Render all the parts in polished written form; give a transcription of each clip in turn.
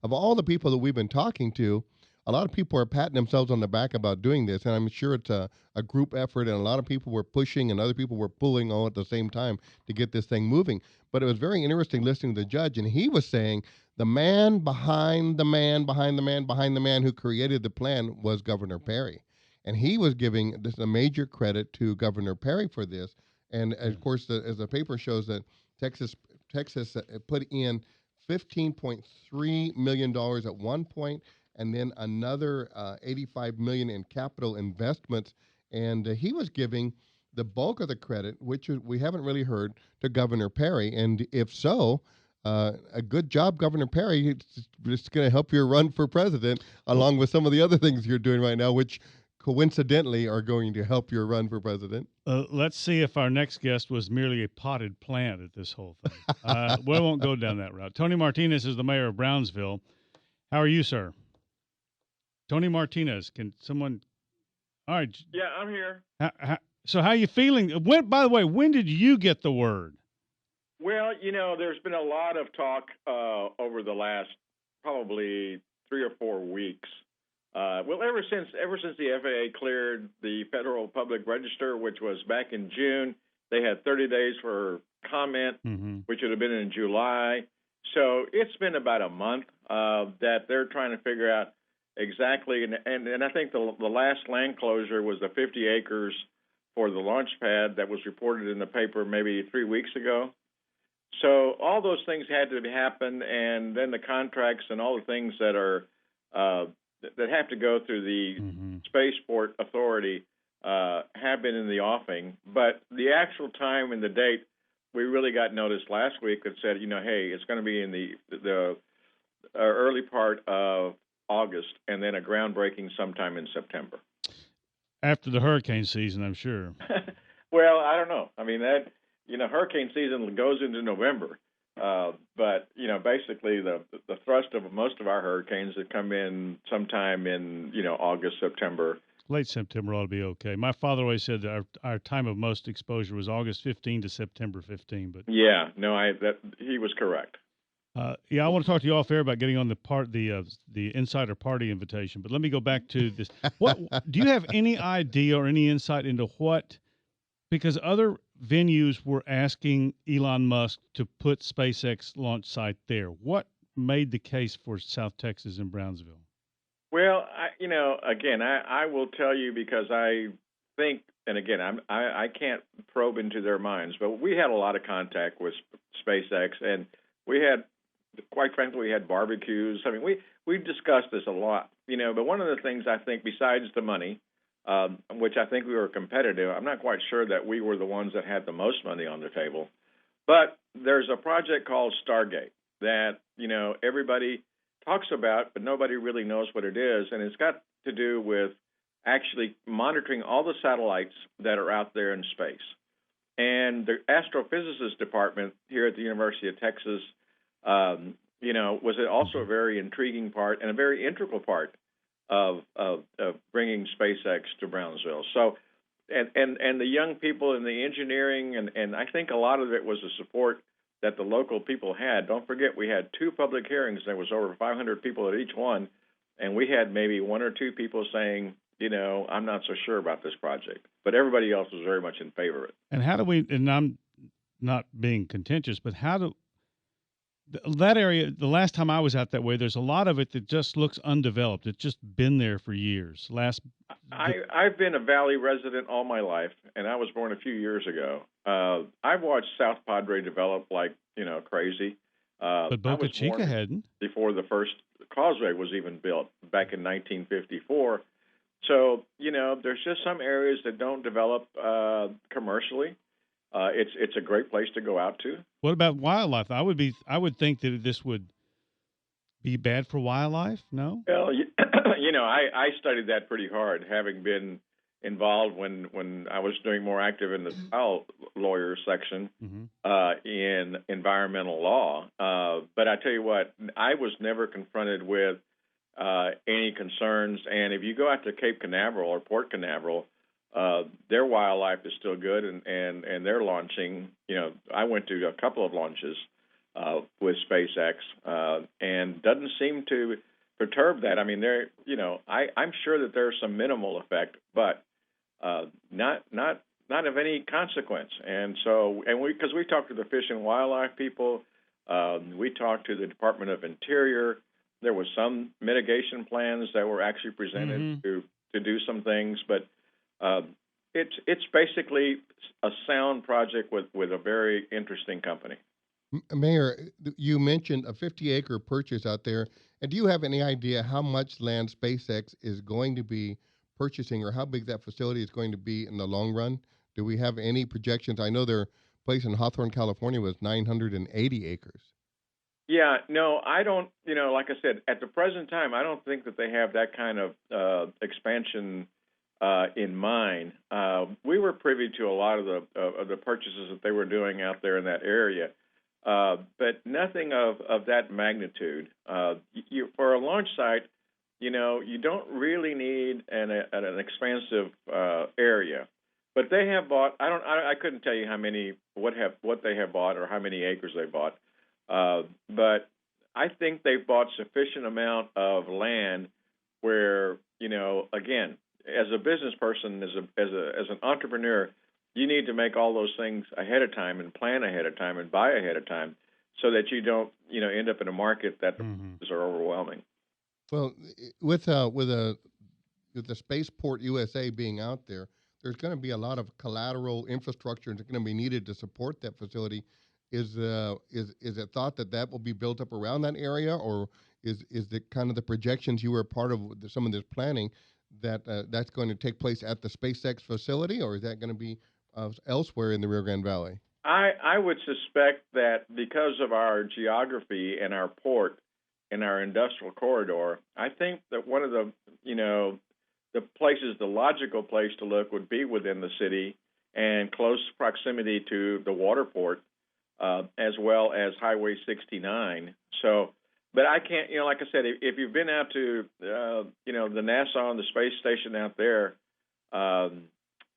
of all the people that we've been talking to, a lot of people are patting themselves on the back about doing this, and I'm sure it's a group effort, and a lot of people were pushing, and other people were pulling on at the same time to get this thing moving. But it was very interesting listening to the judge, and he was saying the man behind the man behind the man behind the man who created the plan was Governor Perry, and he was giving this a major credit to Governor Perry for this. And of course, as the paper shows that Texas Texas put in $15.3 million at one point, and then another 85 million in capital investments. And he was giving the bulk of the credit, which we haven't really heard, to Governor Perry. And if so, a good job, Governor Perry. It's going to help your run for president, along with some of the other things you're doing right now, which coincidentally are going to help your run for president. Let's see if our next guest was merely a potted plant at this whole thing. We won't go down that route. Tony Martinez is the mayor of Brownsville. How are you, sir? Tony Martinez, can someone? All right. Yeah, I'm here. So how are you feeling? By the way, when did you get the word? Well, there's been a lot of talk over the last probably 3 or 4 weeks. Well, ever since the FAA cleared the Federal Public Register, which was back in June, they had 30 days for comment, which would have been in July. So it's been about a month that they're trying to figure out exactly, and I think the last land closure was the 50 acres for the launch pad that was reported in the paper maybe 3 weeks ago. So all those things had to happen, and then the contracts and all the things that are that have to go through the Spaceport Authority have been in the offing. But the actual time and the date, we really got notice last week that said, hey, it's going to be in the early part of August, and then a groundbreaking sometime in September. After the hurricane season, I'm sure. Well, I don't know. I mean, hurricane season goes into November. But, basically the thrust of most of our hurricanes that come in sometime in, August, September. Late September ought to be okay. My father always said that our time of most exposure was August 15 to September 15. But yeah, no, he was correct. I want to talk to you off air about getting on the insider party invitation. But let me go back to this. What do you have any idea or any insight into what? Because other venues were asking Elon Musk to put SpaceX launch site there. What made the case for South Texas and Brownsville? Well, I will tell you because I think, and again, I can't probe into their minds, but we had a lot of contact with SpaceX, and we had, quite frankly, we had barbecues. I mean, we discussed this a lot, but one of the things I think, besides the money, which I think we were competitive, I'm not quite sure that we were the ones that had the most money on the table, but there's a project called Stargate that, everybody talks about, but nobody really knows what it is, and it's got to do with actually monitoring all the satellites that are out there in space. And the astrophysicist department here at the University of Texas, was also a very intriguing part and a very integral part of bringing SpaceX to Brownsville. So, and the young people in the engineering, and I think a lot of it was the support that the local people had. Don't forget, we had 2 public hearings. There was over 500 people at each one, and we had maybe 1 or 2 people saying, I'm not so sure about this project. But everybody else was very much in favor of it. And how do we, and I'm not being contentious, but how do, that area, the last time I was out that way, there's a lot of it that just looks undeveloped. It's just been there for years. I've been a Valley resident all my life, and I was born a few years ago. I've watched South Padre develop like, crazy. But Boca Chica hadn't. Before the first causeway was even built back in 1954. So, there's just some areas that don't develop commercially. It's a great place to go out to. What about wildlife? I would think that this would be bad for wildlife. No. Well, I studied that pretty hard, having been involved when I was doing more active in the trial lawyer section in environmental law. But I tell you what, I was never confronted with any concerns. And if you go out to Cape Canaveral or Port Canaveral, their wildlife is still good, and they're launching. I went to a couple of launches with SpaceX, and doesn't seem to perturb that. I mean, I'm sure that there's some minimal effect, but not of any consequence. And so, because we talked to the Fish and Wildlife people, we talked to the Department of Interior. There was some mitigation plans that were actually presented to do some things, but it's basically a sound project with a very interesting company. Mayor, you mentioned a 50-acre purchase out there. And do you have any idea how much land SpaceX is going to be purchasing or how big that facility is going to be in the long run? Do we have any projections? I know their place in Hawthorne, California was 980 acres. Yeah, no, I don't, like I said, at the present time, I don't think that they have that kind of expansion in mind. We were privy to a lot of the purchases that they were doing out there in that area. But nothing of that magnitude. For a launch site, you don't really need an expansive area. But they have bought. I couldn't tell you what they have bought or how many acres they bought. But I think they've bought sufficient amount of land where, again, as a business person, as an entrepreneur, you need to make all those things ahead of time and plan ahead of time and buy ahead of time so that you don't, end up in a market that the prices are overwhelming. Well, with the Spaceport USA being out there, there's going to be a lot of collateral infrastructure that's going to be needed to support that facility. Is it thought that will be built up around that area, or is the kind of the projections you were a part of some of this planning that that's going to take place at the SpaceX facility, or is that going to be elsewhere in the Rio Grande Valley? I would suspect that because of our geography and our port and our industrial corridor, I think that one of the logical place to look would be within the city and close proximity to the waterport, as well as Highway 69. So, but I can't, like I said, if you've been out to, the NASA and the space station out there,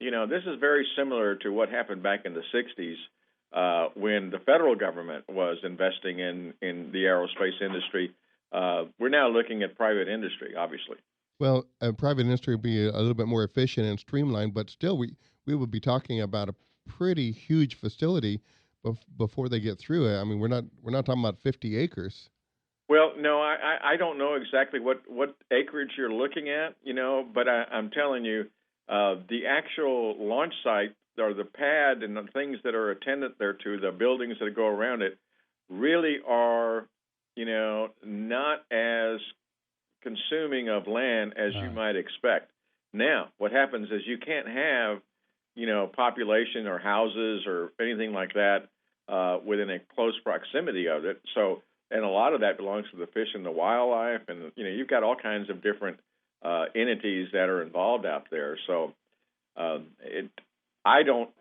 this is very similar to what happened back in the 60s when the federal government was investing in the aerospace industry. We're now looking at private industry, obviously. Well, private industry would be a little bit more efficient and streamlined, but still we would be talking about a pretty huge facility before they get through it. I mean, we're not talking about 50 acres. Well, no, I don't know exactly what acreage you're looking at, but I'm telling you, the actual launch site or the pad and the things that are attendant thereto, the buildings that go around it, really are, not as consuming of land as you might expect. Now, what happens is you can't have, population or houses or anything like that within a close proximity of it. So, and a lot of that belongs to the fish and the wildlife, and you've got all kinds of different entities that are involved out there. So, I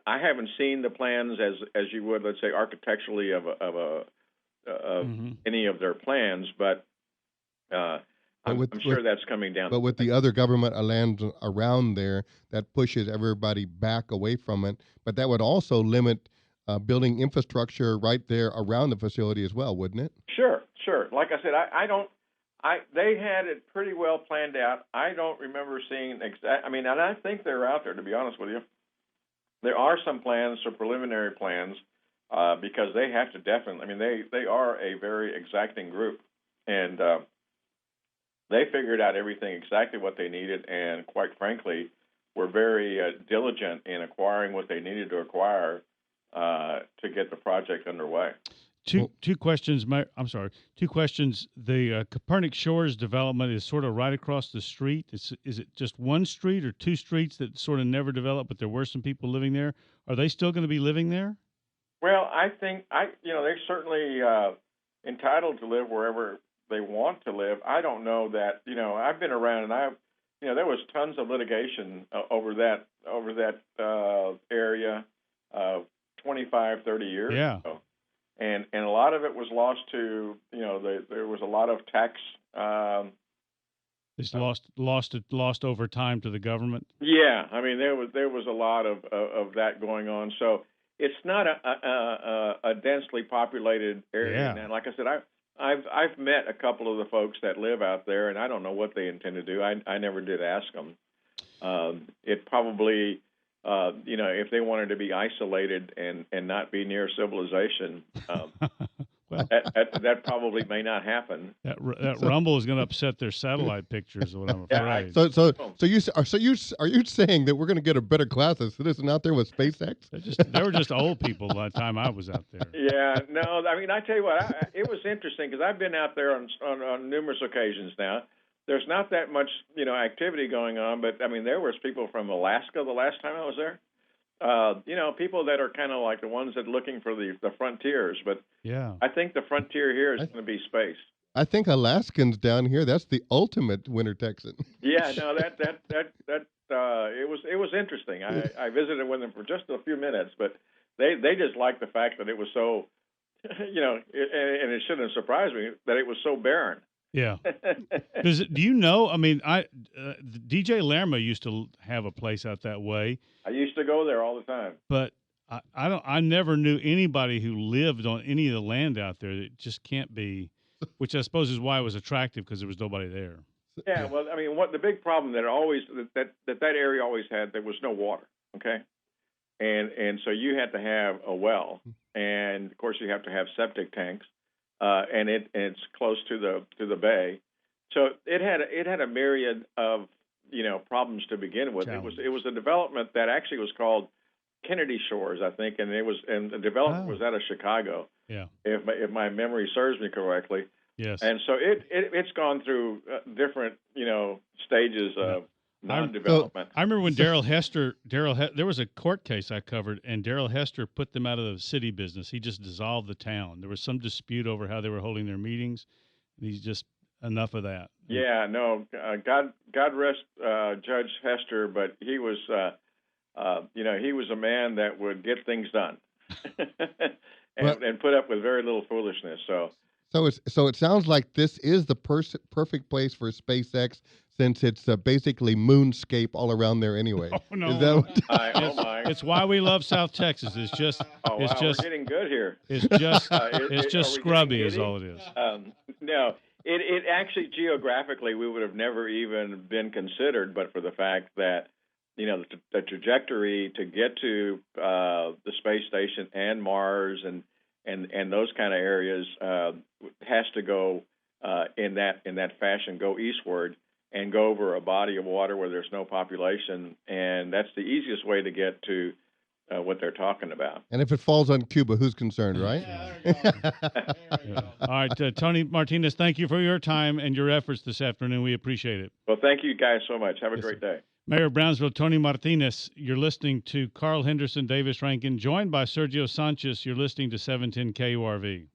haven't seen the plans as you would, let's say, architecturally of any of their plans, but I'm sure that's coming down. But with the other government land around there, that pushes everybody back away from it. But that would also limit building infrastructure right there around the facility as well, wouldn't it? Sure. Like I said, they had it pretty well planned out. I don't remember seeing and I think they're out there, to be honest with you. There are some plans, some preliminary plans, because they have to definitely, they are a very exacting group, and they figured out everything exactly what they needed, and quite frankly, were very diligent in acquiring what they needed to acquire to get the project underway. Two questions. Two questions. The Copernic Shores development is sort of right across the street. Is it just one street or two streets that sort of never developed, but there were some people living there? Are they still going to be living there? Well, I think they're certainly entitled to live wherever they want to live. I don't know that. I've been around, and there was tons of litigation over that area 25, 30 years ago. And a lot of it was lost to, there was a lot of tax. It's lost over time to the government. Yeah, there was a lot of that going on. So it's not a densely populated area. Yeah. And like I said, I've met a couple of the folks that live out there, and I don't know what they intend to do. I never did ask them. It probably, if they wanted to be isolated and not be near civilization, Well, that probably may not happen. that rumble is going to upset their satellite pictures. Is what I'm Yeah, afraid. Are you saying that we're going to get a better class of citizen out there with SpaceX? They were just old people by the time I was out there. Yeah, no, I mean, I tell you what, it was interesting because I've been out there on numerous occasions now. There's not that much, activity going on, but I mean, there was people from Alaska the last time I was there. People that are kind of like the ones that are looking for the frontiers, but Yeah. I think the frontier here is going to be space. I think Alaskans down here, that's the ultimate winter Texan. Yeah, no, it was interesting. I visited with them for just a few minutes, but they just liked the fact that it was so, and it shouldn't have surprised me that it was so barren. Yeah. Do you know? I mean, DJ Lerma used to have a place out that way. I used to go there all the time. But I never knew anybody who lived on any of the land out there. It just can't be, which I suppose is why it was attractive because there was nobody there. Yeah, well, I mean, the big problem that that area always had, there was no water. Okay, and so you had to have a well, and of course you have to have septic tanks, and it's close to the bay, so it had a myriad of problems to begin with. Challenges. It was a development that actually was called Kennedy Shores, I think, and the development was out of Chicago. Yeah. If my memory serves me correctly. Yes. And so it's gone through different stages of non-development. I remember when Hester, there was a court case I covered, and Darrell Hester put them out of the city business. He just dissolved the town. There was some dispute over how they were holding their meetings, and he's just enough of that. Yeah, no, God rest Judge Hester, but he was, he was a man that would get things done, and put up with very little foolishness. So it sounds like this is the perfect place for SpaceX, since it's basically moonscape all around there anyway. Oh no! Is that what Oh my! It's why we love South Texas. It's just, We're getting good here. It's just scrubby, is all it is. No, it actually geographically we would have never even been considered, but for the fact that the trajectory to get to the space station and Mars and those kind of areas has to go in that fashion, go eastward and go over a body of water where there's no population, and that's the easiest way to get to what they're talking about. And if it falls on Cuba, who's concerned, right? Yeah. All right, Tony Martinez, thank you for your time and your efforts this afternoon. We appreciate it. Well, thank you guys so much. Have a great day. Mayor of Brownsville, Tony Martinez. You're listening to Carl Henderson, Davis Rankin, joined by Sergio Sanchez. You're listening to 710 KURV.